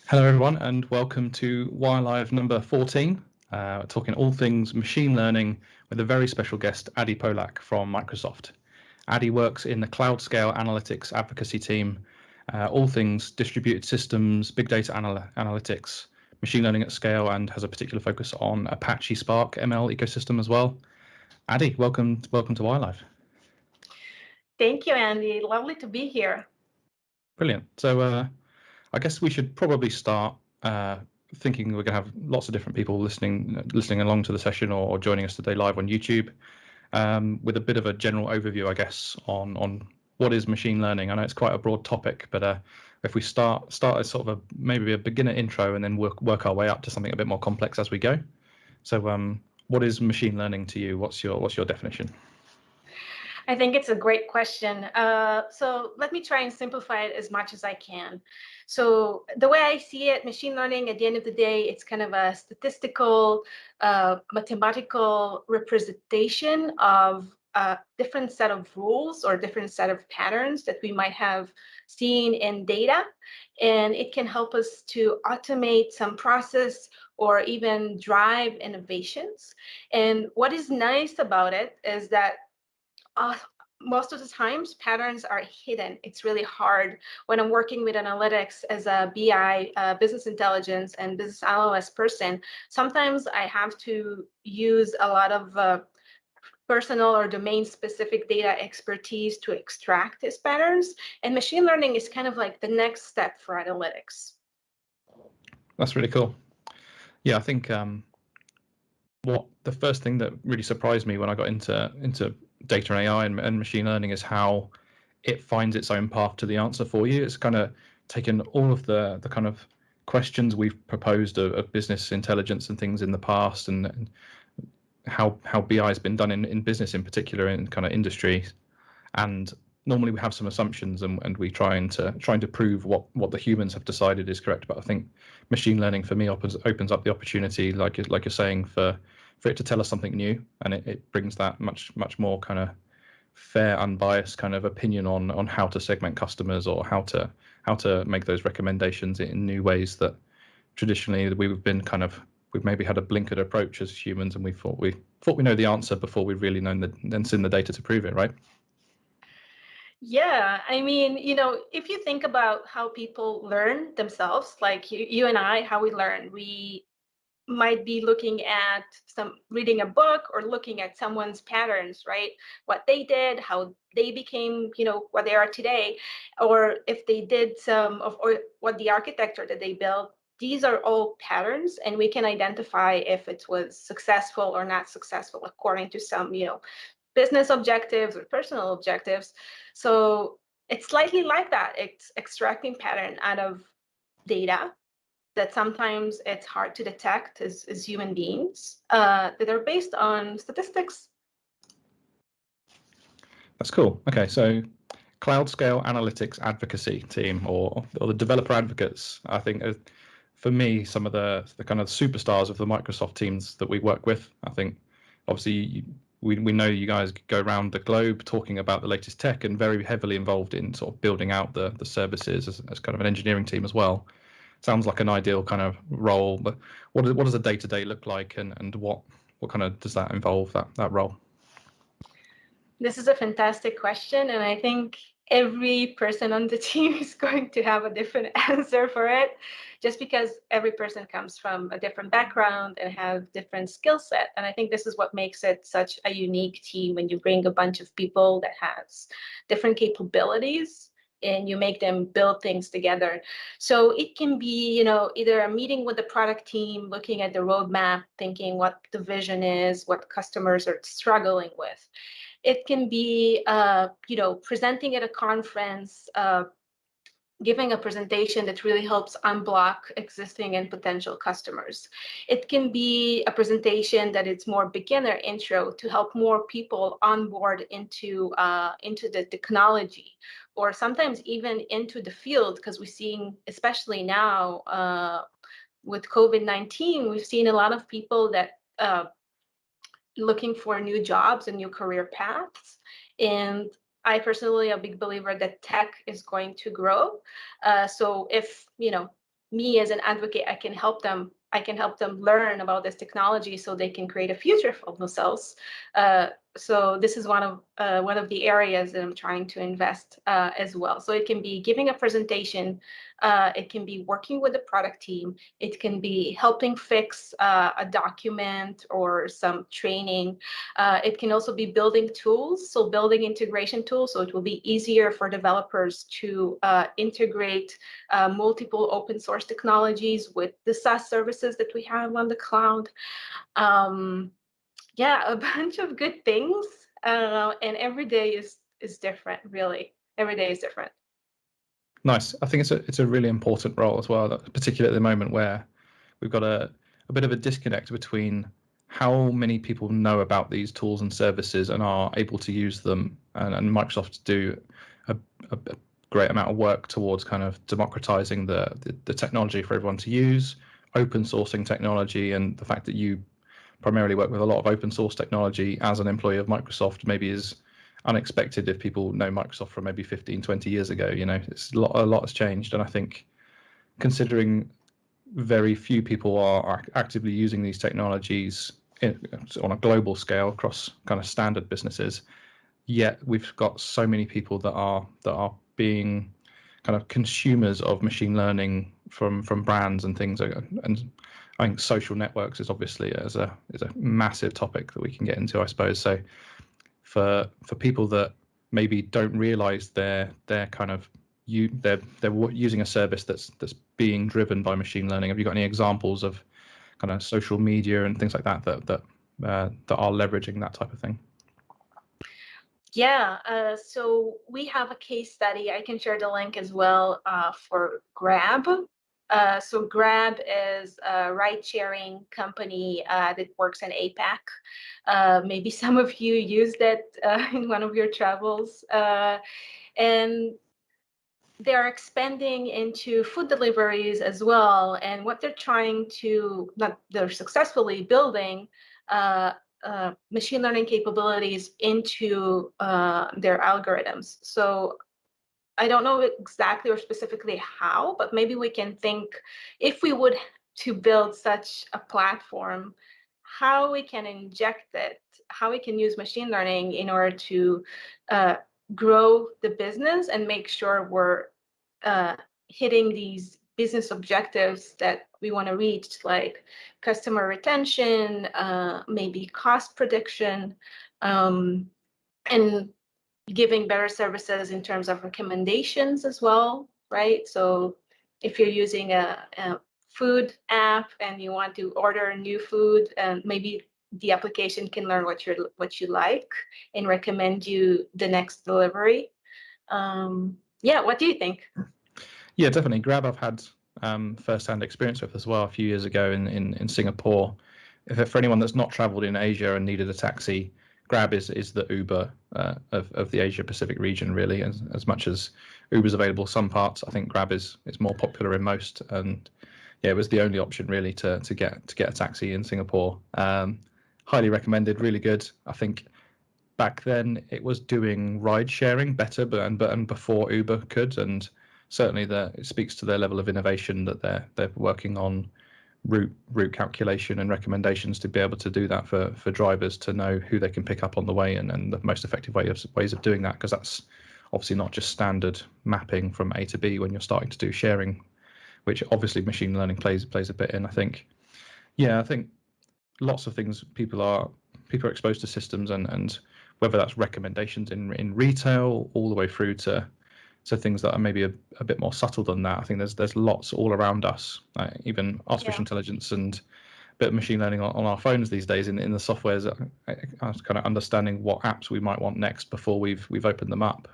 Hello, everyone, and welcome to Wirelive number 14, talking all things machine learning with a very special guest, Adi Polak from Microsoft. Adi works in the cloud scale analytics advocacy team, all things distributed systems, big data analytics, machine learning at scale, and has a particular focus on Apache Spark ML ecosystem as well. Adi, welcome to Wirelive. Thank you, Andy. Lovely to be here. Brilliant. So I guess we should probably start thinking we're going to have lots of different people listening along to the session or joining us today live on YouTube with a bit of a general overview, I guess, on what is machine learning. I know it's quite a broad topic, but if we start as sort of maybe a beginner intro and then work our way up to something a bit more complex as we go. So what is machine learning to you? What's your definition? I think it's a great question. So let me try and simplify it as much as I can. So the way I see it, machine learning, at the end of the day, it's kind of a statistical, mathematical representation of a different set of rules or different set of patterns that we might have seen in data. And it can help us to automate some process or even drive innovations. And what is nice about it is that most of the times patterns are hidden. It's really hard when I'm working with analytics as a BI, business intelligence and business analyst person. Sometimes I have to use a lot of personal or domain specific data expertise to extract these patterns. And machine learning is kind of like the next step for analytics. That's really cool. Yeah, I think what the first thing that really surprised me when I got into data and AI and machine learning is how it finds its own path to the answer for you. It's kind of taken all of the kind of questions we've proposed of business intelligence and things in the past, and how BI has been done in business in particular, in kind of industry. And normally we have some assumptions and we trying to prove what the humans have decided is correct. But I think machine learning for me opens up the opportunity, like you're saying, for it to tell us something new, and it brings that much more kind of fair, unbiased kind of opinion on how to segment customers or how to make those recommendations in new ways that traditionally we've maybe had a blinkered approach as humans, and we thought we know the answer before we've really then seen the data to prove it, right? Yeah, I mean, if you think about how people learn themselves, like you and I, how we learn, we might be looking at reading a book or looking at someone's patterns, right? What they did, how they became, what they are today, or if they did or what the architecture that they built. These are all patterns, and we can identify if it was successful or not successful according to some, business objectives or personal objectives. So it's slightly like that. It's extracting pattern out of data that sometimes it's hard to detect as human beings, that are based on statistics. That's cool. Okay, so cloud scale analytics advocacy team or the developer advocates, I think for me, some of the kind of superstars of the Microsoft teams that we work with. I think obviously we know you guys go around the globe talking about the latest tech and very heavily involved in sort of building out the services as kind of an engineering team as well. Sounds like an ideal kind of role, but what does a day-to-day look like, and what kind of does that involve, that role? This is a fantastic question, and I think every person on the team is going to have a different answer for it, just because every person comes from a different background and have different skill set. And I think this is what makes it such a unique team, when you bring a bunch of people that has different capabilities and you make them build things together. So it can be, either a meeting with the product team, looking at the roadmap, thinking what the vision is, what customers are struggling with. It can be, presenting at a conference, giving a presentation that really helps unblock existing and potential customers. It can be a presentation that is more beginner intro to help more people onboard into the technology, or sometimes even into the field, because we're seeing, especially now with COVID-19, we've seen a lot of people that looking for new jobs and new career paths. And I personally am a big believer that tech is going to grow. So if, me as an advocate, I can help them learn about this technology so they can create a future for themselves. So this is one of the areas that I'm trying to invest as well. So it can be giving a presentation, it can be working with the product team, it can be helping fix a document or some training. It can also be building tools, so building integration tools, so it will be easier for developers to integrate multiple open source technologies with the SaaS services that we have on the cloud. Yeah, a bunch of good things, and every day is different. Really, every day is different. Nice. I think it's a really important role as well, particularly at the moment where we've got a bit of a disconnect between how many people know about these tools and services and are able to use them, and Microsoft do a great amount of work towards kind of democratizing the technology for everyone to use, open sourcing technology, and the fact that you primarily work with a lot of open source technology as an employee of Microsoft maybe is unexpected if people know Microsoft from maybe 15, 20 years ago. You know, it's a lot has changed, and I think considering very few people are actively using these technologies on a global scale across kind of standard businesses, yet we've got so many people that are being kind of consumers of machine learning from brands and things. And I think social networks is obviously is a massive topic that we can get into, I suppose. So for people that maybe don't realize they're using a service that's being driven by machine learning, have you got any examples of kind of social media and things like that that are leveraging that type of thing? Yeah, so we have a case study. I can share the link as well for Grab. So Grab is a ride-sharing company that works in APAC. Maybe some of you used it in one of your travels. And they are expanding into food deliveries as well. And what they're trying to, they're successfully building machine learning capabilities into their algorithms. So I don't know exactly or specifically how, but maybe we can think, if we would to build such a platform, how we can inject it, how we can use machine learning in order to grow the business and make sure we're hitting these business objectives that we want to reach, like customer retention, maybe cost prediction, and giving better services in terms of recommendations as well, right? So if you're using a food app and you want to order new food, maybe the application can learn what you like and recommend you the next delivery. Yeah, what do you think? Yeah, definitely. Grab I've had first-hand experience with as well a few years ago in Singapore. For anyone that's not traveled in Asia and needed a taxi, Grab is the Uber of the Asia Pacific region, really. As much as Uber's available some parts, I think Grab is more popular in most. And yeah, it was the only option really to get a taxi in Singapore. Highly recommended, really good. I think back then it was doing ride sharing better, but before Uber could, and certainly it speaks to their level of innovation that they're working on route calculation and recommendations to be able to do that for drivers to know who they can pick up on the way, and the most effective ways of doing that, because that's obviously not just standard mapping from A to B when you're starting to do sharing, which obviously machine learning plays a bit in. I think lots of things people are exposed to systems, and whether that's recommendations in retail all the way through to things that are maybe a bit more subtle than that. I think there's lots all around us, even artificial intelligence and a bit of machine learning on our phones these days in the softwares. I was kind of understanding what apps we might want next before we've opened them up.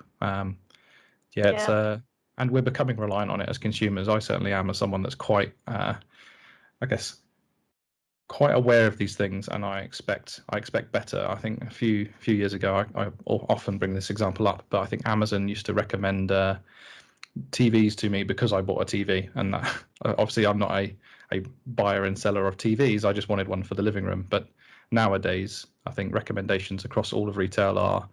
It's and we're becoming reliant on it as consumers. I certainly am, as someone that's quite quite aware of these things, and I expect better. I think a few years ago, I often bring this example up, but I think Amazon used to recommend TVs to me because I bought a TV, and obviously I'm not a buyer and seller of TVs. I just wanted one for the living room. But nowadays, I think recommendations across all of retail are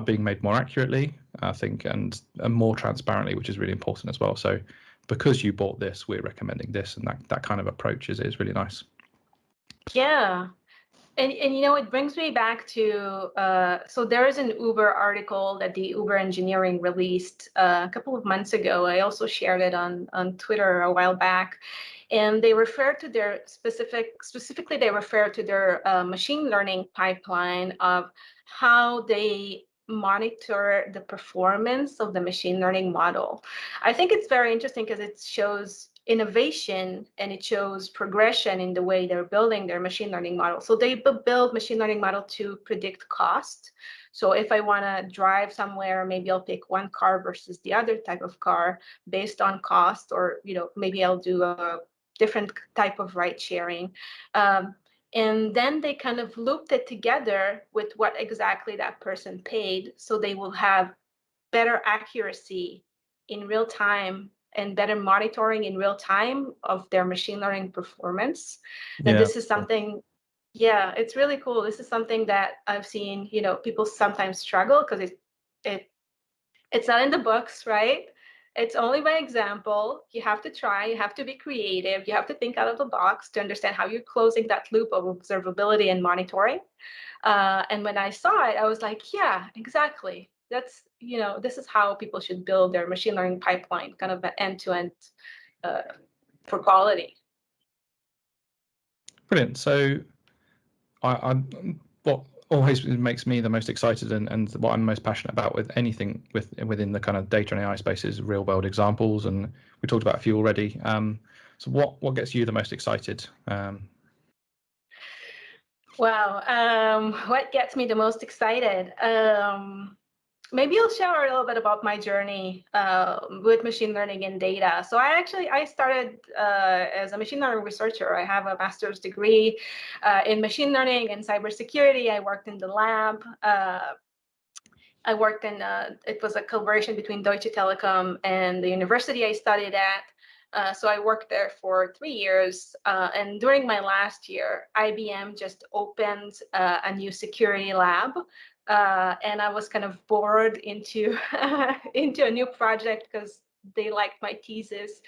being made more accurately, I think, and more transparently, which is really important as well. So because you bought this, we're recommending this, and that kind of approach is really nice. Yeah. And it brings me back to, so there is an Uber article that the Uber engineering released a couple of months ago. I also shared it on Twitter a while back. And they refer to their specifically, they refer to their machine learning pipeline of how they monitor the performance of the machine learning model. I think it's very interesting because it shows innovation and it shows progression in the way they're building their machine learning model. So they build machine learning model to predict cost. So if I want to drive somewhere, maybe I'll pick one car versus the other type of car based on cost, or maybe I'll do a different type of ride sharing. And then they kind of looped it together with what exactly that person paid, so they will have better accuracy in real time and better monitoring in real time of their machine learning performance. And this is something, yeah, it's really cool. This is something that I've seen, people sometimes struggle because it's not in the books, right? It's only by example. You have to try, you have to be creative, you have to think out of the box to understand how you're closing that loop of observability and monitoring. And when I saw it, I was like, yeah, exactly. That's, this is how people should build their machine learning pipeline, kind of end-to-end for quality. Brilliant. So what always makes me the most excited and what I'm most passionate about with anything within the kind of data and AI space is real world examples, and we talked about a few already. So what gets you the most excited? Wow, what gets me the most excited? Maybe I'll share a little bit about my journey with machine learning and data. So I started as a machine learning researcher. I have a master's degree in machine learning and cybersecurity. I worked in the lab. I worked in, it was a collaboration between Deutsche Telekom and the university I studied at. So I worked there for 3 years. And during my last year, IBM just opened a new security lab. And I was kind of bored into into a new project because they liked my thesis.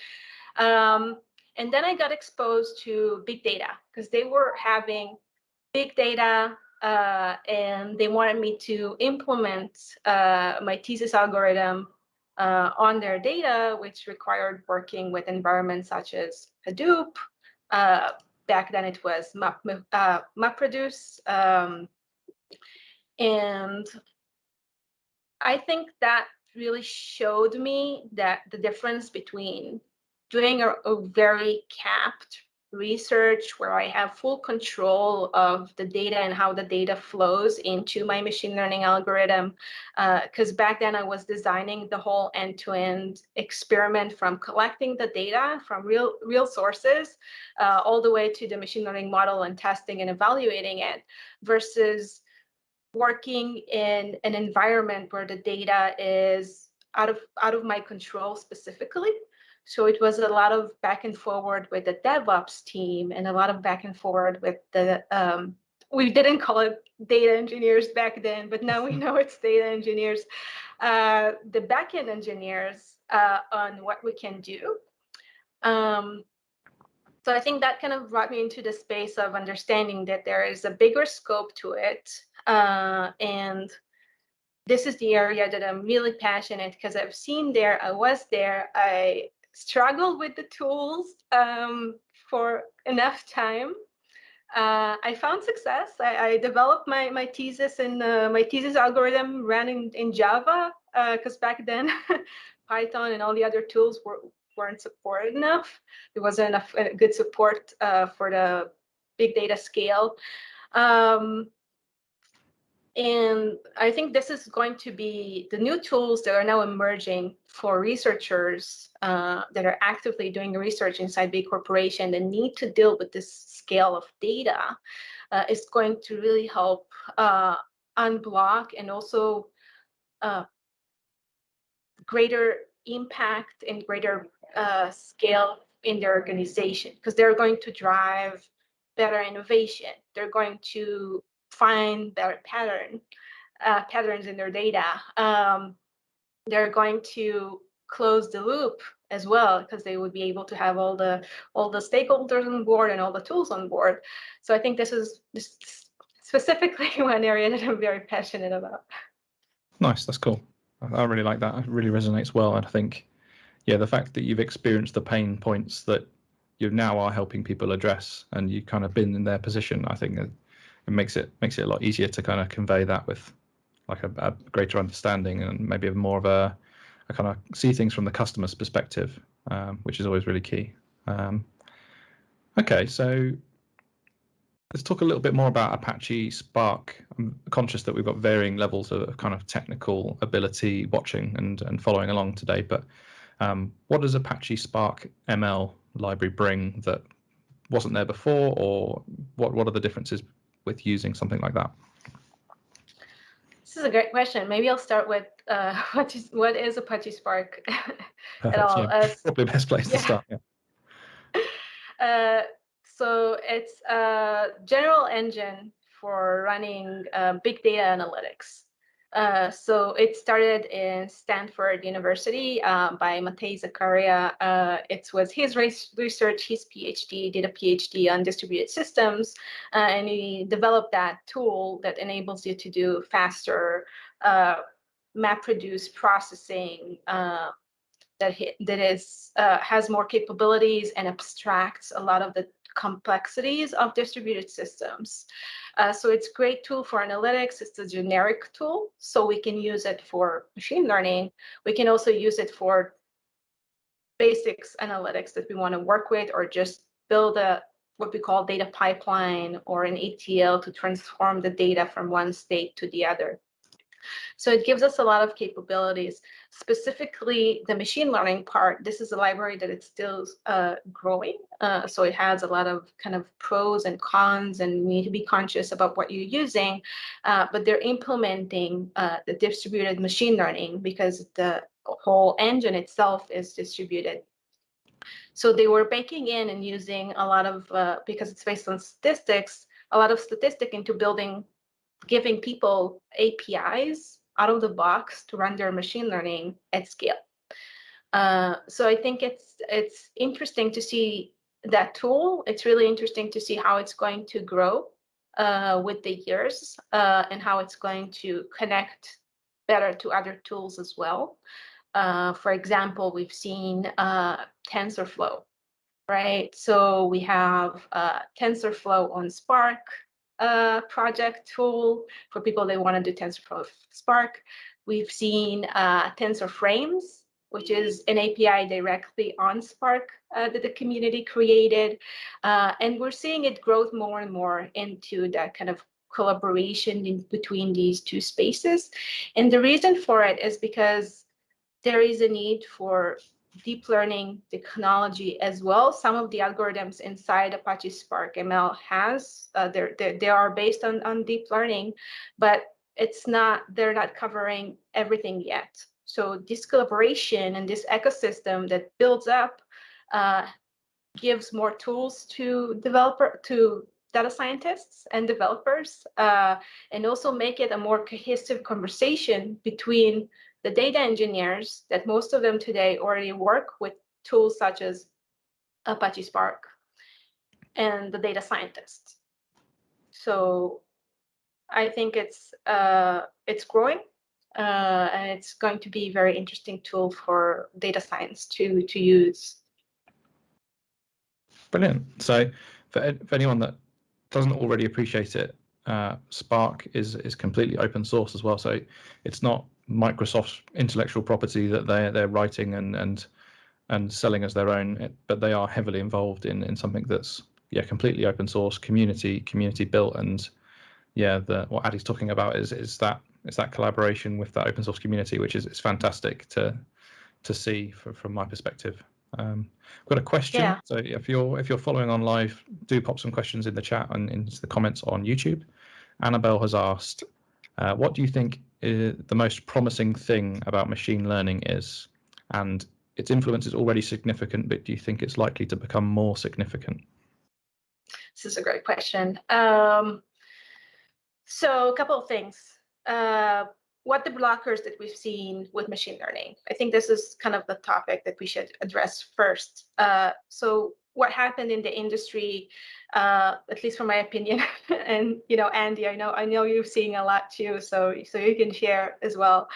And then I got exposed to big data because they were having big data, and they wanted me to implement my thesis algorithm on their data, which required working with environments such as Hadoop. Back then it was MapReduce. And I think that really showed me that the difference between doing a very capped research where I have full control of the data and how the data flows into my machine learning algorithm. Because back then I was designing the whole end-to-end experiment from collecting the data from real sources all the way to the machine learning model and testing and evaluating it, versus working in an environment where the data is out of my control specifically. So it was a lot of back and forward with the DevOps team and a lot of back and forward with the, we didn't call it data engineers back then, but now we know it's data engineers, the backend engineers on what we can do. So I think that kind of brought me into the space of understanding that there is a bigger scope to it. And this is the area that I'm really passionate because I was there, I struggled with the tools for enough time. I found success. I developed my thesis, and my thesis algorithm ran in Java because back then Python and all the other tools weren't supported enough. There wasn't enough good support for the big data scale. And I think this is going to be the new tools that are now emerging for researchers that are actively doing research inside big corporations and need to deal with this scale of data. Is going to really help unblock and also greater impact and greater scale in their organization, because they're going to drive better innovation. They're going to find better patterns in their data. They're going to close the loop as well, because they would be able to have all the stakeholders on board and all the tools on board. So I think this is specifically one area that I'm very passionate about. Nice, that's cool. I really like that. It really resonates well. And I think, yeah, the fact that you've experienced the pain points that you now are helping people address, and you've kind of been in their position, I think it makes it a lot easier to kind of convey that with like a greater understanding, and maybe more of a kind of see things from the customer's perspective, which is always really key. Okay, so let's talk a little bit more about Apache Spark. I'm conscious that we've got varying levels of kind of technical ability watching and following along today, but what does Apache Spark ML library bring that wasn't there before, or what are the differences with using something like that? This is a great question. Maybe I'll start with what is Apache Spark at all? Yeah, probably the best place to start. Yeah. So it's a general engine for running big data analytics. So it started in Stanford University by Matei Zakaria. It was his research, his PhD, did a PhD on distributed systems, and he developed that tool that enables you to do faster MapReduce processing has more capabilities and abstracts a lot of the complexities of distributed systems. So it's a great tool for analytics. It's a generic tool, so we can use it for machine learning. We can also use it for basics analytics that we want to work with, or just build what we call data pipeline or an ETL to transform the data from one state to the other. So it gives us a lot of capabilities. Specifically, the machine learning part, this is a library that it's still growing. So it has a lot of kind of pros and cons, and you need to be conscious about what you're using. But they're implementing the distributed machine learning because the whole engine itself is distributed. So they were baking in and using a lot of, because it's based on statistics, a lot of statistic into giving people APIs out of the box to run their machine learning at scale. So I think it's interesting to see that tool. It's really interesting to see how it's going to grow with the years, and how it's going to connect better to other tools as well. For example, we've seen TensorFlow, right? So we have TensorFlow on Spark project tool for people that want to do TensorFlow Spark. We've seen TensorFrames, which is an API directly on Spark that the community created. And we're seeing it grow more and more into that kind of collaboration in between these two spaces. And the reason for it is because there is a need for deep learning technology as well. Some of the algorithms inside Apache Spark ML has, they are based on deep learning, but they're not covering everything yet. So this collaboration and this ecosystem that builds up gives more tools to data scientists and developers, and also make it a more cohesive conversation between the data engineers, that most of them today already work with tools such as Apache Spark, and the data scientists. So I think it's growing, and it's going to be a very interesting tool for data science to use. Brilliant. So for anyone that doesn't already appreciate it, Spark is completely open source as well. So it's not Microsoft's intellectual property that they're writing and selling as their own, but they are heavily involved in something that's completely open source, community built. And what Adi's talking about is that collaboration with that open source community, which is fantastic to see from my perspective. I've got a question. Yeah. So if you're following on live, do pop some questions in the chat and into the comments on YouTube. Annabelle has asked, what do you think the most promising thing about machine learning is? And its influence is already significant, but do you think it's likely to become more significant? This is a great question. So a couple of things. what the blockers that we've seen with machine learning. I think this is kind of the topic that we should address first. So what happened in the industry, at least from my opinion, and Andy, I know you're seeing a lot too, so you can share as well.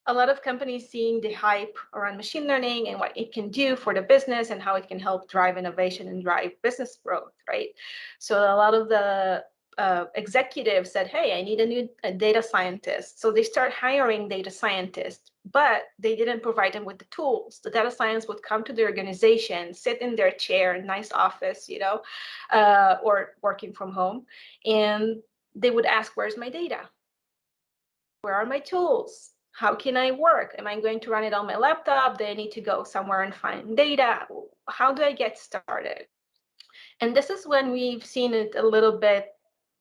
A lot of companies seeing the hype around machine learning and what it can do for the business and how it can help drive innovation and drive business growth, right? So a lot of the executives said, hey, I need a new data scientist. So they start hiring data scientists, but they didn't provide them with the tools. The data science would come to the organization, sit in their chair, nice office, or working from home, and they would ask, where's my data? Where are my tools? How can I work? Am I going to run it on my laptop? Do I need to go somewhere and find data? How do I get started? And this is when we've seen it a little bit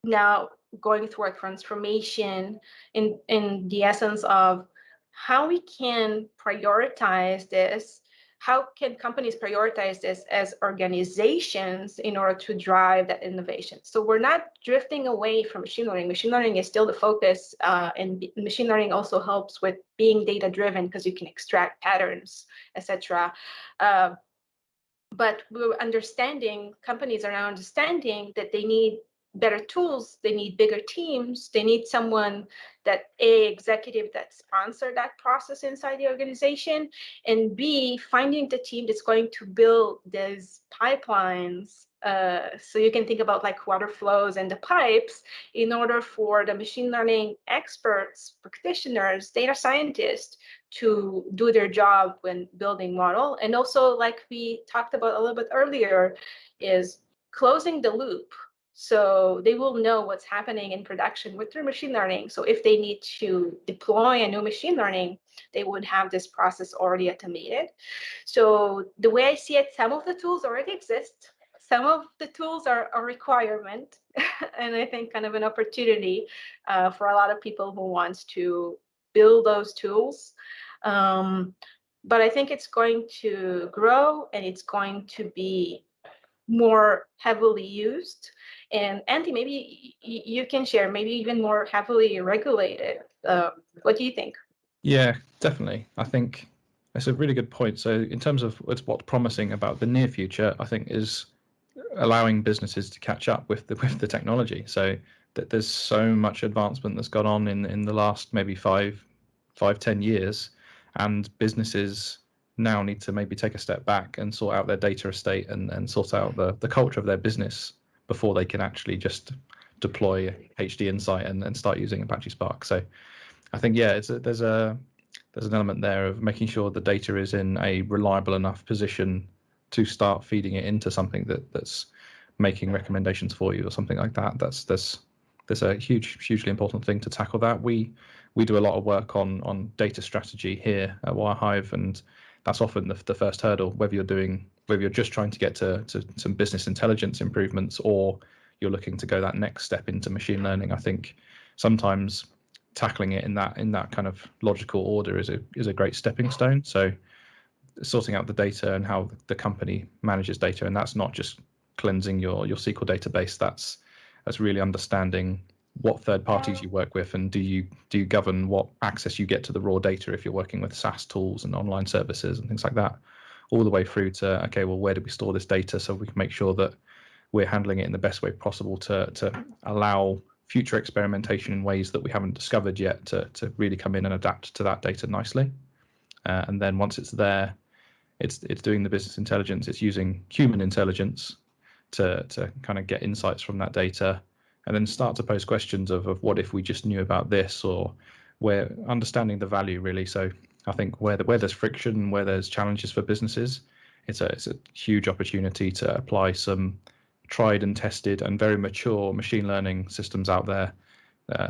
now going through a transformation in the essence of how we can prioritize this. How can companies prioritize this as organizations in order to drive that innovation? So we're not drifting away from machine learning. Machine learning is still the focus, and machine learning also helps with being data-driven because you can extract patterns, etc. But we're understanding, companies are now understanding that they need better tools, they need bigger teams, they need someone that executive that sponsor that process inside the organization, and B, finding the team that's going to build these pipelines. So you can think about like water flows and the pipes in order for the machine learning experts, practitioners, data scientists to do their job when building model. And also, like we talked about a little bit earlier, is closing the loop. So they will know what's happening in production with their machine learning. So if they need to deploy a new machine learning, they would have this process already automated. So the way I see it, some of the tools already exist. Some of the tools are a requirement, and I think kind of an opportunity for a lot of people who want to build those tools. But I think it's going to grow and it's going to be more heavily used. And Andy, maybe you can share, maybe even more heavily regulated. What do you think? Yeah, definitely. I think that's a really good point. So in terms of what's promising about the near future, I think is allowing businesses to catch up with the technology. So that there's so much advancement that's gone on in the last maybe 5-10 years, and businesses now need to maybe take a step back and sort out their data estate and sort out the culture of their business before they can actually just deploy HD Insight and start using Apache Spark. So I think, yeah, there's an element there of making sure the data is in a reliable enough position to start feeding it into something that's making recommendations for you or something like that. There's a hugely important thing to tackle that. We do a lot of work on data strategy here at Wirehive, and that's often the first hurdle, whether you're just trying to get to some business intelligence improvements or you're looking to go that next step into machine learning. I think sometimes tackling it in that kind of logical order is a great stepping stone. So sorting out the data and how the company manages data, and that's not just cleansing your SQL database. That's really understanding what third parties you work with, and do you govern what access you get to the raw data if you're working with SaaS tools and online services and things like that, all the way through to, okay, well, where do we store this data so we can make sure that we're handling it in the best way possible to allow future experimentation in ways that we haven't discovered yet to really come in and adapt to that data nicely. And then once it's there, it's doing the business intelligence. It's using human intelligence to kind of get insights from that data, and then start to pose questions of what if we just knew about this, or where understanding the value really. So I think where there's friction, where there's challenges for businesses, it's a huge opportunity to apply some tried and tested and very mature machine learning systems out there.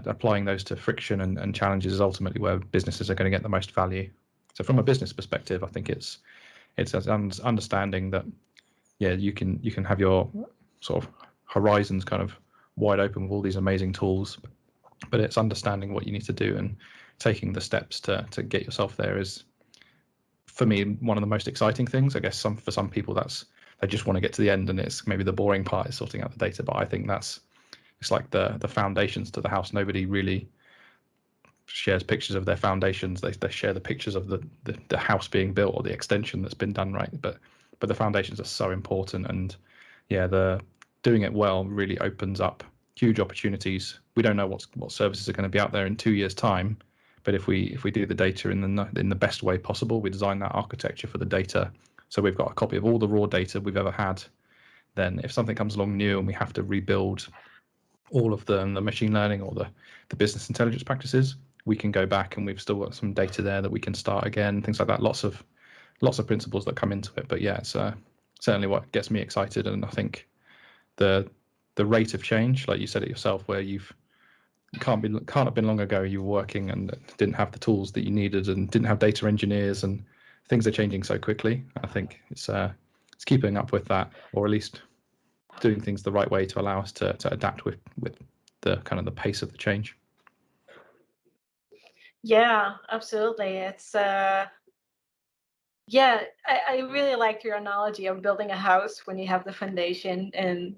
Applying those to friction and challenges is ultimately where businesses are going to get the most value. So from a business perspective, I think it's understanding that, yeah, you can have your sort of horizons kind of wide open with all these amazing tools, but it's understanding what you need to do and taking the steps to get yourself there is, for me, one of the most exciting things. I guess for some people they just want to get to the end, and it's maybe the boring part is sorting out the data. But I think it's like the foundations to the house. Nobody really shares pictures of their foundations. They share the pictures of the house being built or the extension that's been done, right? But the foundations are so important, and yeah, the doing it well really opens up huge opportunities. We don't know what services are going to be out there in 2 years' time, but if we do the data in the best way possible, we design that architecture for the data, so we've got a copy of all the raw data we've ever had. Then if something comes along new and we have to rebuild all of the machine learning or the business intelligence practices, we can go back and we've still got some data there that we can start again, things like that. Lots of principles that come into it. But yeah, it's certainly what gets me excited. And I think the rate of change, like you said it yourself, where can't have been long ago you were working and didn't have the tools that you needed and didn't have data engineers, and things are changing so quickly. I think it's keeping up with that, or at least doing things the right way to allow us to adapt with the kind of the pace of the change. Yeah, absolutely. It's yeah, I really like your analogy of building a house when you have the foundation, and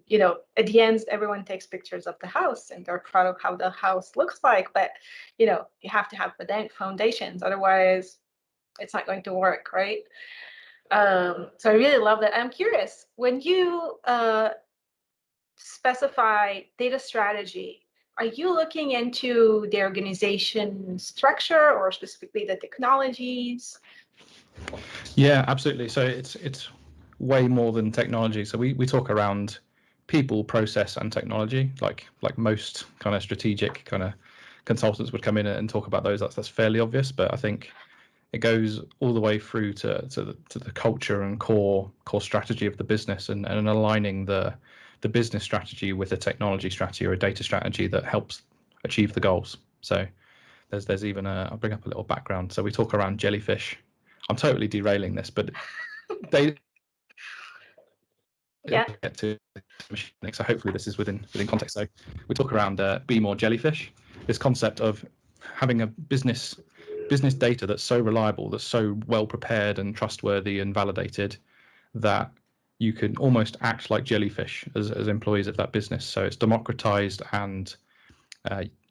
at the end everyone takes pictures of the house and they're proud of how the house looks like, but you have to have the foundations, otherwise it's not going to work, right? So I really love that. I'm curious, when you specify data strategy, are you looking into the organization structure or specifically the technologies? Yeah, absolutely. So it's way more than technology. So we talk around people, process, and technology, like most kind of strategic kind of consultants would come in and talk about those. That's fairly obvious, but I think it goes all the way through to the culture and core strategy of the business, and aligning the business strategy with a technology strategy or a data strategy that helps achieve the goals. So there's even I'll bring up a little background. So we talk around jellyfish. I'm totally derailing this, but they Yeah. get to machine learning. So hopefully this is within context. So we talk around be more jellyfish. This concept of having a business data that's so reliable, that's so well prepared and trustworthy and validated that you can almost act like jellyfish as employees of that business. So it's democratized, and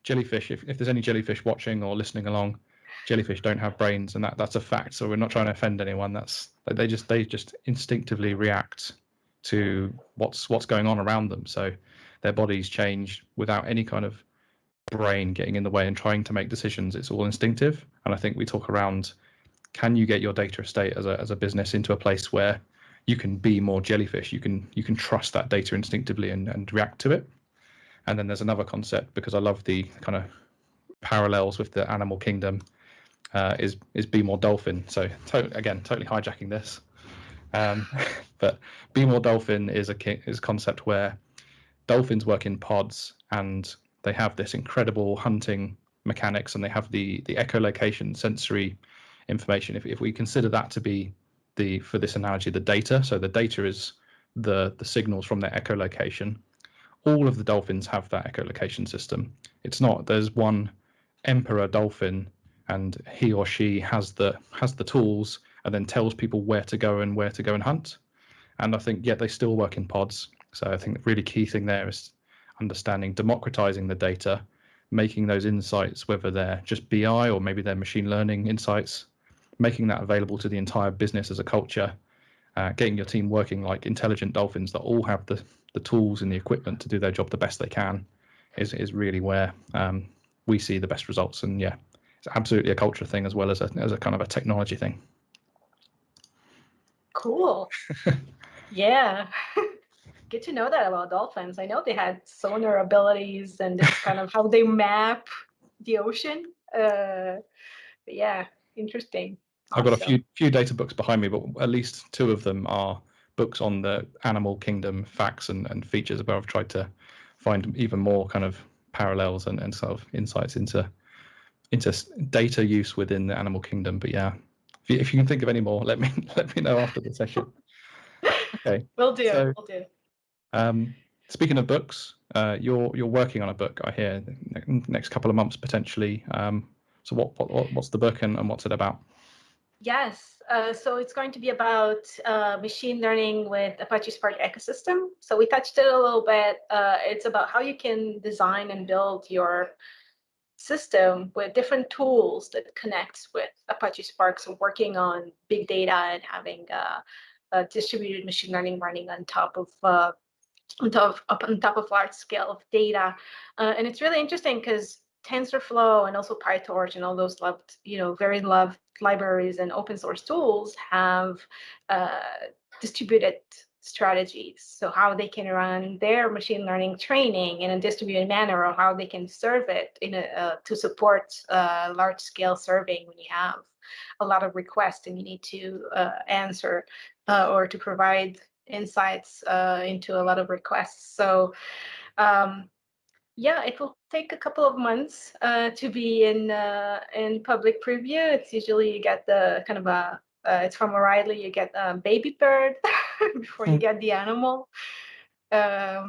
jellyfish, if there's any jellyfish watching or listening along, jellyfish don't have brains, and that's a fact. So we're not trying to offend anyone. That's they just instinctively react to what's going on around them. So their bodies change without any kind of brain getting in the way and trying to make decisions. It's all instinctive. And I think we talk around, can you get your data estate as a business into a place where you can be more jellyfish? You can trust that data instinctively and react to it. And then there's another concept, because I love the kind of parallels with the animal kingdom, is be more dolphin. So totally hijacking this, but be more dolphin is a concept where dolphins work in pods, and they have this incredible hunting mechanics, and they have the echolocation sensory information. If we consider that to be for this analogy, the data, so the data is the signals from their echolocation. All of the dolphins have that echolocation system. It's not there's one emperor dolphin and he or she has the tools and then tells people where to go and hunt. And I think they still work in pods. So I think the really key thing there is understanding, democratizing the data, making those insights, whether they're just BI or maybe they're machine learning insights, making that available to the entire business as a culture, getting your team working like intelligent dolphins that all have the tools and the equipment to do their job the best they can, is really where we see the best results. And yeah, it's absolutely a culture thing as well as a kind of a technology thing. Cool. Yeah. Good to know that about dolphins. I know they had sonar abilities, and it's kind of how they map the ocean. But yeah, interesting. I've got a Awesome. few data books behind me, but at least 2 of them are books on the animal kingdom facts and features, where I've tried to find even more kind of parallels and sort of insights into data use within the animal kingdom. But yeah, if you can think of any more, let me know after the session. Okay. Will do. So, Will do. Speaking of books, you're working on a book, I hear, next couple of months potentially. So what's the book and what's it about? Yes. So it's going to be about machine learning with Apache Spark ecosystem. So we touched it a little bit. It's about how you can design and build your system with different tools that connects with Apache Spark. So working on big data and having distributed machine learning running on top of large scale of data, and it's really interesting because TensorFlow and also PyTorch and all those loved, very loved libraries and open source tools have distributed strategies. So how they can run their machine learning training in a distributed manner, or how they can serve it to support large scale serving when you have a lot of requests and you need to answer or to provide insights into a lot of requests. So yeah, it will take a couple of months to be in public preview. It's usually you get the kind of it's from Wirelive, you get a baby bird before you get the animal. But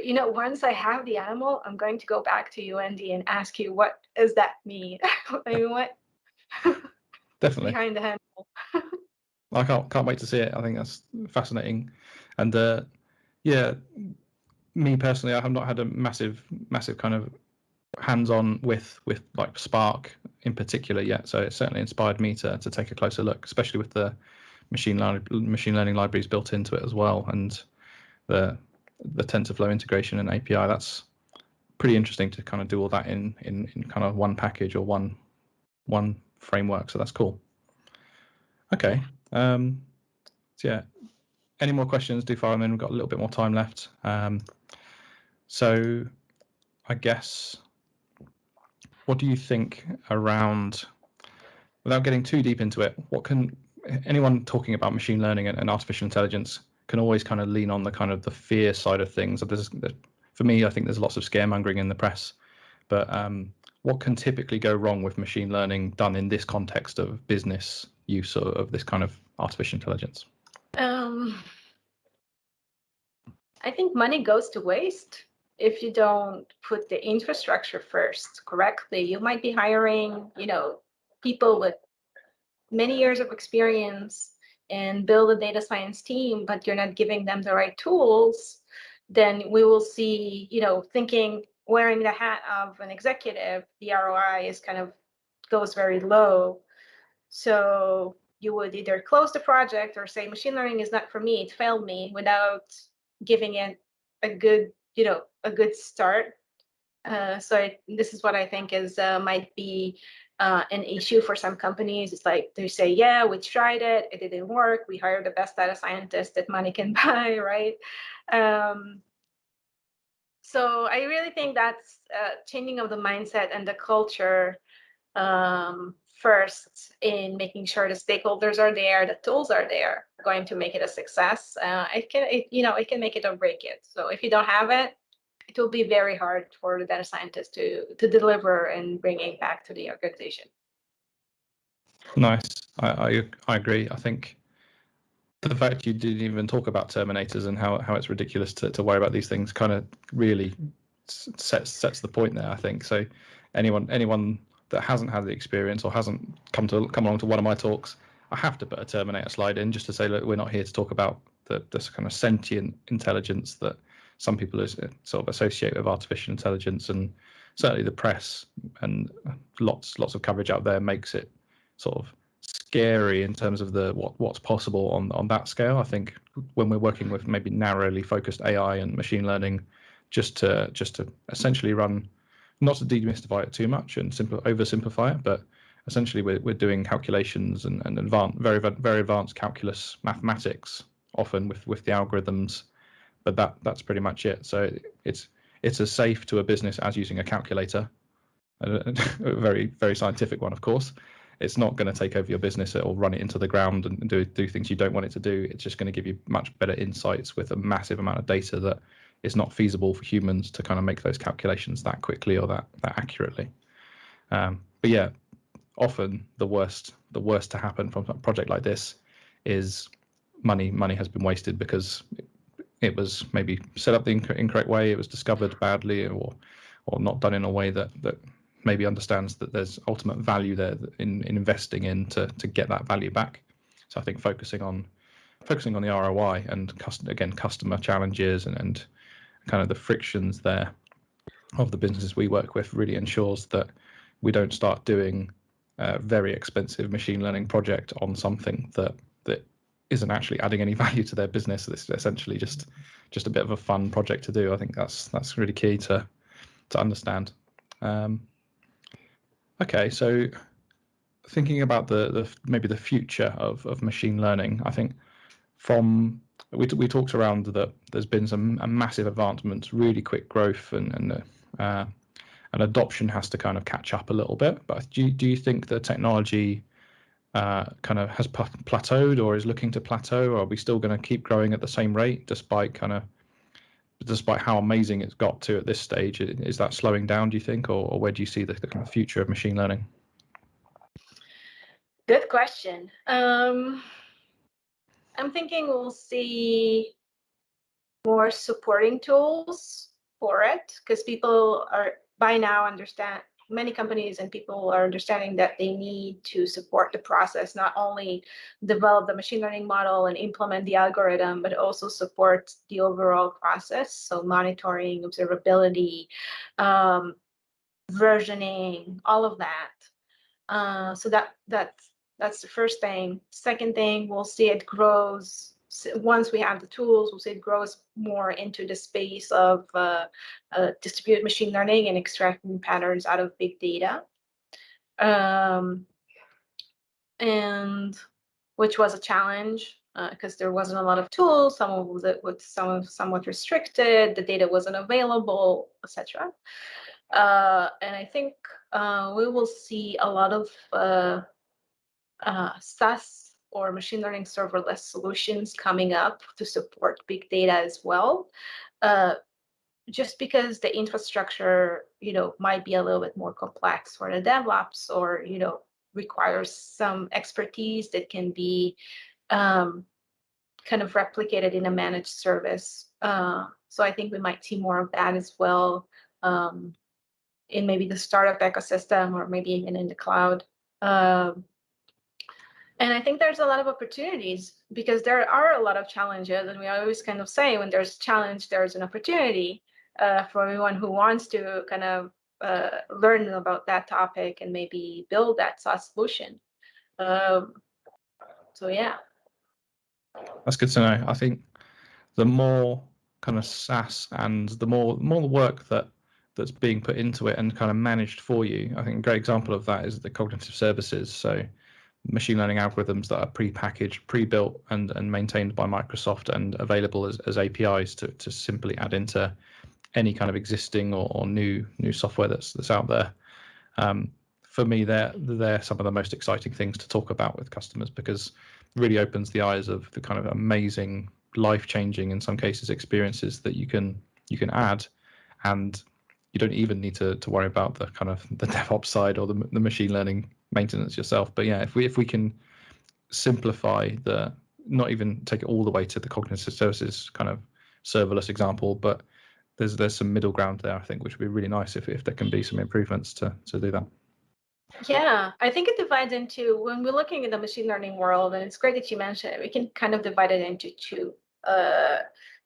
once I have the animal, I'm going to go back to you, Andy, and ask you, what does that mean? I mean, what Definitely behind the animal? I can't wait to see it. I think that's fascinating, and yeah, me personally, I have not had a massive kind of hands-on with like Spark in particular yet. So it certainly inspired me to take a closer look, especially with the machine learning libraries built into it as well, and the TensorFlow integration and API. That's pretty interesting to kind of do all that in kind of one package or one framework. So that's cool. Okay. So yeah, any more questions, do fire them in. We've got a little bit more time left. So I guess, what do you think around, without getting too deep into it, what can anyone talking about machine learning and artificial intelligence can always kind of lean on the kind of the fear side of things. For me, I think there's lots of scaremongering in the press, but what can typically go wrong with machine learning done in this context of business use of this kind of artificial intelligence? I think money goes to waste if you don't put the infrastructure first correctly. You might be hiring, people with many years of experience and build a data science team, but you're not giving them the right tools. Then we will see, thinking, wearing the hat of an executive, the ROI is kind of goes very low. So you would either close the project or say, machine learning is not for me, it failed me, without giving it a good, a good start. So this is what I think is might be an issue for some companies. It's like they say, yeah, we tried it, it didn't work. We hired the best data scientist that money can buy, right? So I really think that's changing of the mindset and the culture first, in making sure the stakeholders are there, the tools are there, going to make it a success. It can make it or break it. So if you don't have it, it will be very hard for the data scientist to deliver and bring it back to the organization. Nice. I agree. I think the fact you didn't even talk about terminators and how it's ridiculous to worry about these things kind of really sets the point there, I think. So anyone that hasn't had the experience or hasn't come along to one of my talks, I have to put a terminator slide in just to say, look, we're not here to talk about this kind of sentient intelligence that some people sort of associate with artificial intelligence, and certainly the press and lots of coverage out there makes it sort of scary in terms of what's possible on that scale. I think when we're working with maybe narrowly focused AI and machine learning, just to essentially run, not to demystify it too much and oversimplify it, but essentially we're doing calculations and very advanced calculus mathematics, often with the algorithms, but that's pretty much it. So it's as safe to a business as using a calculator, a very, very scientific one, of course. It's not going to take over your business or run it into the ground and do things you don't want it to do. It's just going to give you much better insights with a massive amount of data that is not feasible for humans to kind of make those calculations that quickly or that accurately. But yeah, often the worst to happen from a project like this is money has been wasted because it was maybe set up the incorrect way, it was discovered badly, or not done in a way that maybe understands that there's ultimate value there in investing in to get that value back. So I think focusing on the ROI and customer challenges and kind of the frictions there of the businesses we work with really ensures that we don't start doing a very expensive machine learning project on something that isn't actually adding any value to their business. This is essentially just a bit of a fun project to do. I think that's really key to understand. Okay, so thinking about the maybe the future of machine learning, I think we talked around that there's been a massive advancements, really quick growth, and adoption has to kind of catch up a little bit. But do you think the technology kind of has plateaued or is looking to plateau? Or are we still going to keep growing at the same rate despite how amazing it's got to at this stage? Is that slowing down, do you think, or where do you see the kind of future of machine learning? Good question. I'm thinking we'll see more supporting tools for it, because people are by now many companies and people are understanding that they need to support the process, not only develop the machine learning model and implement the algorithm, but also support the overall process. So monitoring, observability, versioning, all of that. So that's the first thing. Second thing, we'll see it grows. Once we have the tools, we'll see it grows more into the space of distributed machine learning and extracting patterns out of big data, and which was a challenge because there wasn't a lot of tools. Some of it was somewhat restricted. The data wasn't available, etc. And I think we will see a lot of SaaS or machine learning serverless solutions coming up to support big data as well, just because the infrastructure, might be a little bit more complex for the DevOps, or requires some expertise that can be kind of replicated in a managed service. So I think we might see more of that as well, in maybe the startup ecosystem, or maybe even in the cloud. And I think there's a lot of opportunities, because there are a lot of challenges, and we always kind of say when there's a challenge, there's an opportunity for everyone who wants to kind of learn about that topic and maybe build that SaaS solution. So yeah. That's good to know. I think the more kind of SaaS and the more work that's being put into it and kind of managed for you, I think a great example of that is the cognitive services. So machine learning algorithms that are pre-packaged, pre-built, and maintained by Microsoft and available as APIs to simply add into any kind of existing or new software that's out there. For me, they're some of the most exciting things to talk about with customers, because it really opens the eyes of the kind of amazing, life-changing, in some cases, experiences that you can add, and you don't even need to worry about the kind of the DevOps side or the machine learning maintenance yourself. But yeah, if we can simplify not even take it all the way to the cognitive services kind of serverless example, but there's some middle ground there, I think, which would be really nice if there can be some improvements to do that. Yeah, I think it divides into, when we're looking at the machine learning world, and it's great that you mentioned it, we can kind of divide it into two.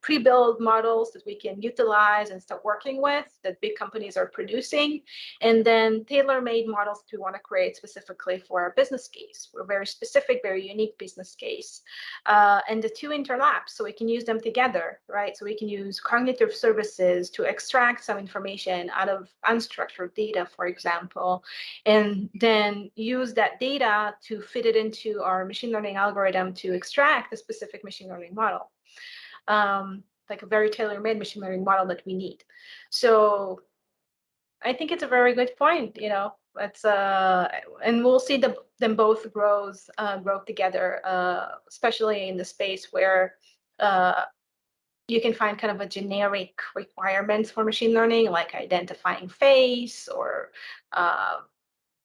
Pre-built models that we can utilize and start working with, that big companies are producing, and then tailor-made models that we want to create specifically for our business case. We're very specific, very unique business case. And the two interlap, so we can use them together, right? So we can use cognitive services to extract some information out of unstructured data, for example, and then use that data to fit it into our machine learning algorithm to extract a specific machine learning model. Like a very tailor-made machine learning model that we need. So I think it's a very good point. It's and we'll see them both grow together, especially in the space where you can find kind of a generic requirements for machine learning, like identifying face, or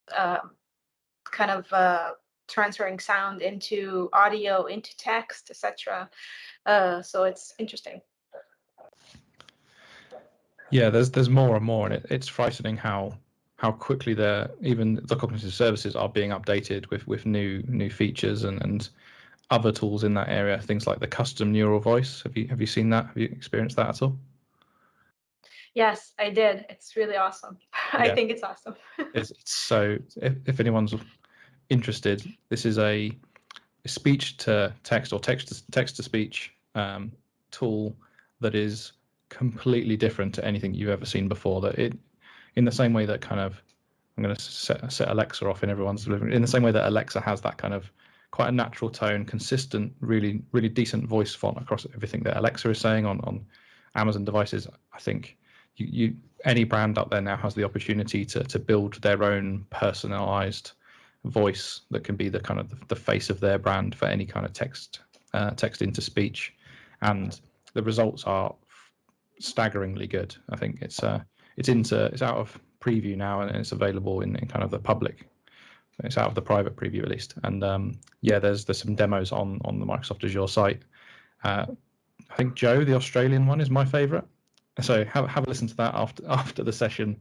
kind of transferring sound into audio, into text, etc. So it's interesting. Yeah, there's more and more, and it's frightening how quickly even the cognitive services are being updated with new features and other tools in that area. Things like the custom neural voice. Have you seen that? Have you experienced that at all? Yes, I did. It's really awesome. I think it's awesome. It's so, if anyone's interested, this is a speech to text or text to speech tool that is completely different to anything you've ever seen before. That it, in the same way that kind of, I'm going to set Alexa off in everyone's living room, in the same way that Alexa has that kind of quite a natural tone, consistent, really decent voice font across everything that Alexa is saying on Amazon devices. I think you any brand out there now has the opportunity to build their own personalized voice that can be the kind of the face of their brand for any kind of text into speech, and the results are staggeringly good. I think it's out of preview now, and it's available in kind of the public. It's out of the private preview at least, and yeah, there's some demos on the Microsoft Azure site. I think Joe, the Australian one, is my favorite. So have a listen to that after the session.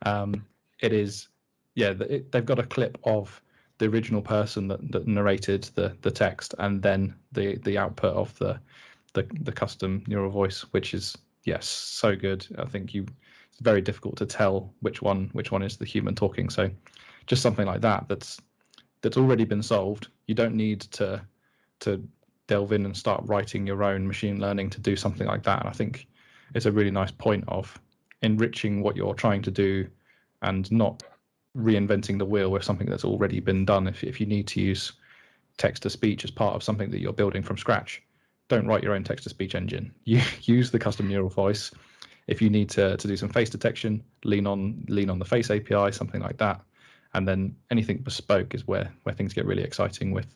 It is, yeah, they've got a clip of the original person that narrated the text, and then the output of the custom neural voice, which is, yes, so good. I think it's very difficult to tell which one is the human talking. So just something like that's already been solved. You don't need to delve in and start writing your own machine learning to do something like that. And I think it's a really nice point of enriching what you're trying to do and not reinventing the wheel with something that's already been done. If you need to use text to speech as part of something that you're building from scratch, don't write your own text to speech engine. You use the custom neural voice. If you need to do some face detection, lean on the face API, something like that. And then anything bespoke is where things get really exciting with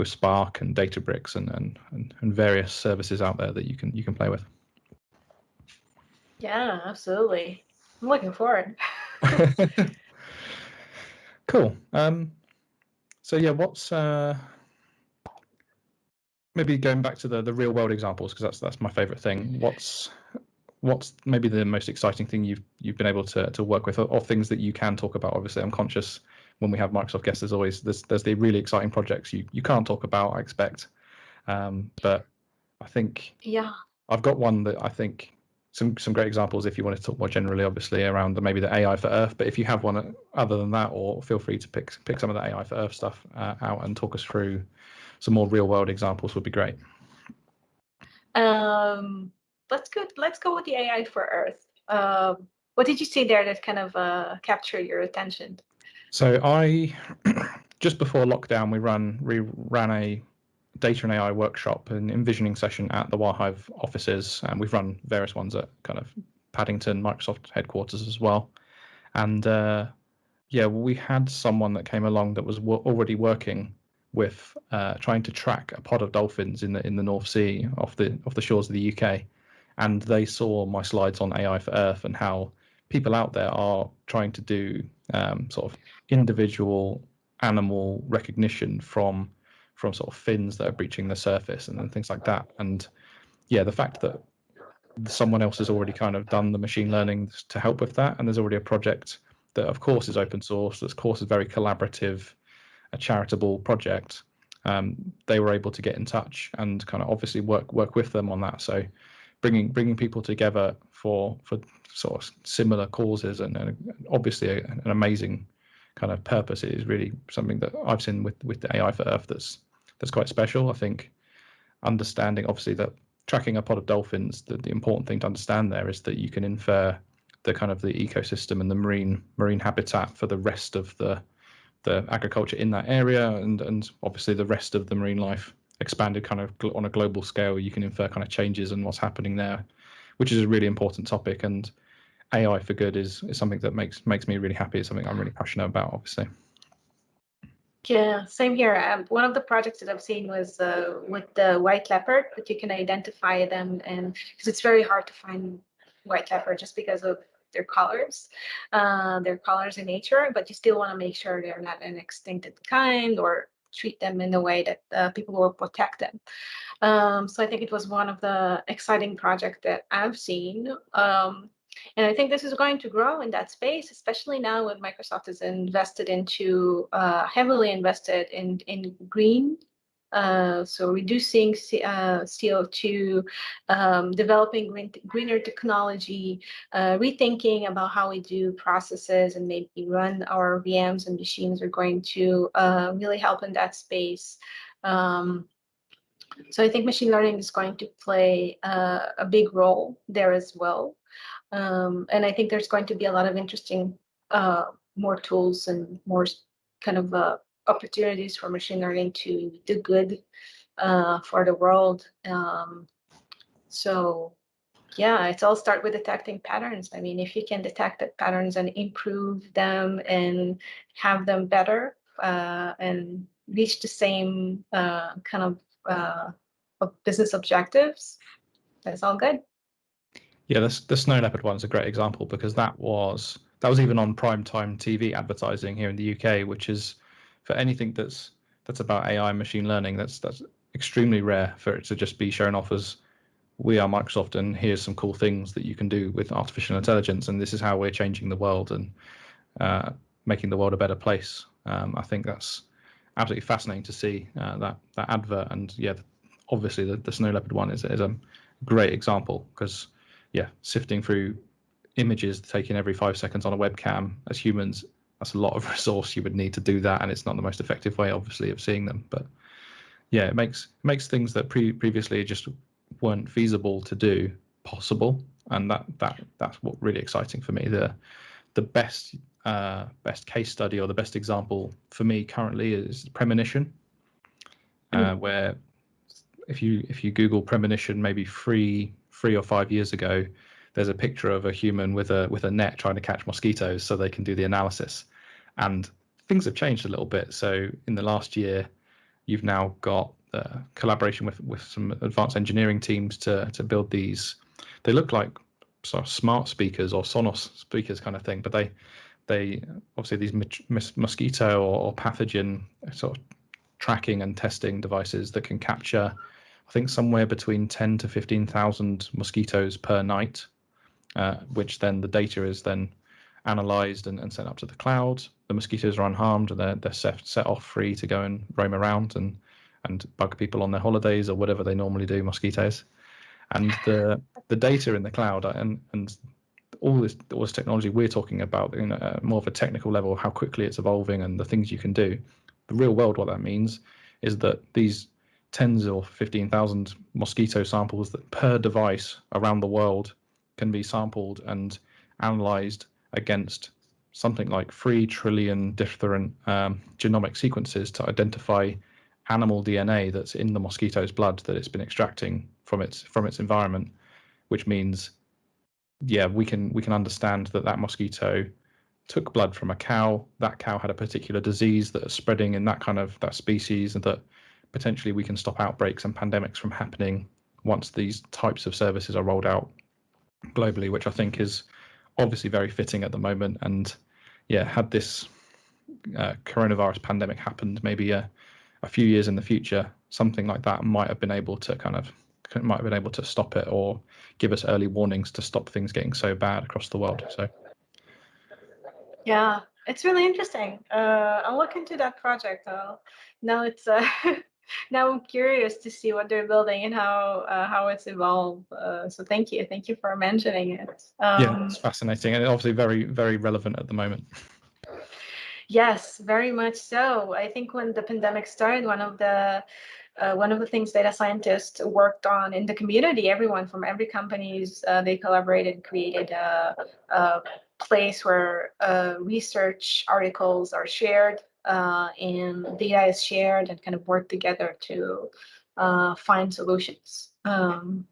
Spark and Databricks and various services out there that you can play with. Yeah, absolutely. I'm looking forward. Cool. So yeah, what's maybe going back to the real world examples, because that's my favorite thing. What's maybe the most exciting thing you've been able to work with, or things that you can talk about? Obviously, I'm conscious when we have Microsoft guests, there's the really exciting projects you can't talk about, I expect. But I think I've got one that I think some great examples if you want to talk more generally, obviously, around maybe the AI for Earth. But if you have one other than that, or feel free to pick some of the AI for Earth stuff out and talk us through some more real world examples, would be great. Let's go with the AI for Earth. What did you see there that kind of captured your attention? So I just before lockdown, we ran a data and AI workshop, an envisioning session at the Wirehive offices, and we've run various ones at kind of Paddington, Microsoft headquarters as well. And yeah, we had someone that came along that was already working with trying to track a pod of dolphins in the North Sea off the shores of the UK, and they saw my slides on AI for Earth and how people out there are trying to do sort of individual animal recognition from sort of fins that are breaching the surface and things like that. And yeah, the fact that someone else has already kind of done the machine learning to help with that, and there's already a project that of course is open source, that of course is very collaborative, a charitable project. They were able to get in touch and kind of obviously work with them on that. So bringing people together for sort of similar causes and obviously an amazing kind of purpose is really something that I've seen with the AI for Earth that's quite special. I think understanding obviously that tracking a pod of dolphins, the important thing to understand there is that you can infer the kind of the ecosystem and the marine habitat for the rest of the agriculture in that area, and obviously the rest of the marine life expanded kind of on a global scale. You can infer kind of changes and what's happening there, which is a really important topic. And AI for good is something that makes me really happy. It's something I'm really passionate about, obviously. Yeah, same here. One of the projects that I've seen was with the white leopard, that you can identify them, and because it's very hard to find white leopard just because of their colors in nature, but you still want to make sure they're not an extincted kind or treat them in a way that people will protect them. So I think it was one of the exciting projects that I've seen. And I think this is going to grow in that space, especially now when Microsoft is heavily invested in green So reducing CO2, developing greener technology, rethinking about how we do processes and maybe run our VMs and machines are going to really help in that space. So I think machine learning is going to play a big role there as well. And I think there's going to be a lot of interesting more tools and more kind of opportunities for machine learning to do good for the world. So yeah, it's all start with detecting patterns. I mean, if you can detect the patterns and improve them and have them better and reach the same kind of business objectives, that's all good. Yeah, the Snow Leopard one is a great example because that was even on primetime TV advertising here in the UK, which is for anything that's about AI and machine learning, that's extremely rare for it to just be shown off as we are Microsoft and here's some cool things that you can do with artificial intelligence and this is how we're changing the world and making the world a better place. I think that's absolutely fascinating to see that advert, and yeah, obviously the Snow Leopard one is a great example because yeah, sifting through images taken every 5 seconds on a webcam as humans, that's a lot of resource you would need to do that, and it's not the most effective way obviously of seeing them, but yeah, it makes things that previously just weren't feasible to do possible, and that's what really exciting for me. The best case study or the best example for me currently is premonition, where if you Google premonition maybe 3 or 5 years ago, there's a picture of a human with a net trying to catch mosquitoes so they can do the analysis, and things have changed a little bit. So in the last year, you've now got collaboration with some advanced engineering teams to build these. They look like sort of smart speakers or Sonos speakers kind of thing, but they obviously these mosquito or pathogen sort of tracking and testing devices that can capture, I think, somewhere between 10 to 15,000 mosquitoes per night, which then the data is then analyzed and sent up to the cloud. The mosquitoes are unharmed and they're set off free to go and roam around and bug people on their holidays or whatever they normally do, mosquitoes. And the data in the cloud and all this technology we're talking about, more of a technical level, how quickly it's evolving and the things you can do. The real world, what that means is that these tens or 15,000 mosquito samples that per device around the world can be sampled and analyzed against something like 3 trillion different genomic sequences to identify animal DNA that's in the mosquito's blood that it's been extracting from its environment, which means, yeah, we can understand that mosquito took blood from a cow. That cow had a particular disease that is spreading in that species, and that potentially we can stop outbreaks and pandemics from happening once these types of services are rolled out globally, which I think is obviously very fitting at the moment. And yeah, had this coronavirus pandemic happened maybe a few years in the future, something like that might have been able to stop it or give us early warnings to stop things getting so bad across the world. So yeah, it's really interesting. I'll look into that project. Now it's now I'm curious to see what they're building and how it's evolved. So thank you for mentioning it. Yeah, it's fascinating and obviously very, very relevant at the moment. Yes, very much so. I think when the pandemic started, one of the things data scientists worked on in the community, everyone from every companies, they collaborated, created a place where research articles are shared and data is shared and kind of work together to find solutions. And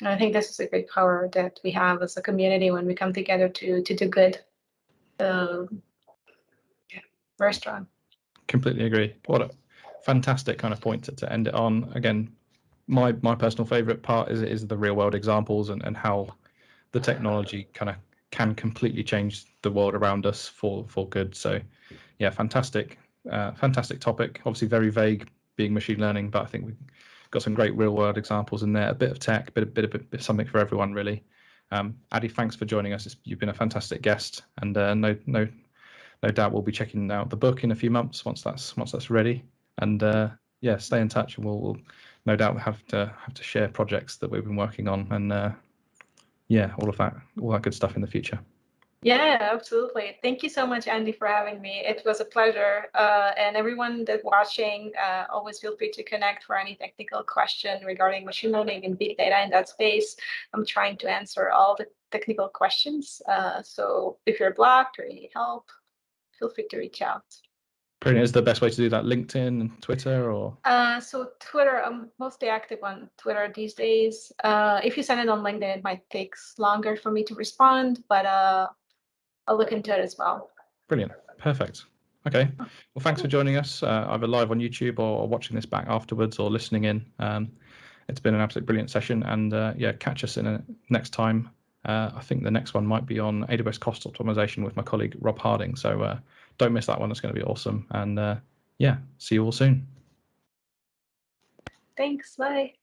I think this is a great power that we have as a community when we come together to do good. Very strong. Completely agree. What a fantastic kind of point to end it on. Again, my personal favorite part is the real world examples and how the technology kind of can completely change the world around us for good. So yeah, fantastic topic. Obviously very vague, being machine learning, but I think we've got some great real world examples in there. A bit of tech, bit of something for everyone really. Adi, thanks for joining us. You've been a fantastic guest, and no doubt we'll be checking out the book in a few months once that's ready. And yeah, stay in touch, and we'll no doubt have to share projects that we've been working on, and yeah, all that good stuff in the future. Yeah, absolutely. Thank you so much, Andy, for having me. It was a pleasure. And everyone that's watching, always feel free to connect for any technical question regarding machine learning and big data in that space. I'm trying to answer all the technical questions. So if you're blocked or need help, feel free to reach out. Brilliant. Is the best way to do that LinkedIn and Twitter, or? So Twitter, I'm mostly active on Twitter these days. If you send it on LinkedIn, it might take longer for me to respond, but I'll look into it as well. Brilliant. Perfect. Okay. Well, thanks for joining us, either live on YouTube or watching this back afterwards or listening in. It's been an absolutely brilliant session, and yeah, catch us in next time. I think the next one might be on AWS cost optimization with my colleague Rob Harding. So don't miss that one. It's going to be awesome. And yeah, see you all soon. Thanks. Bye.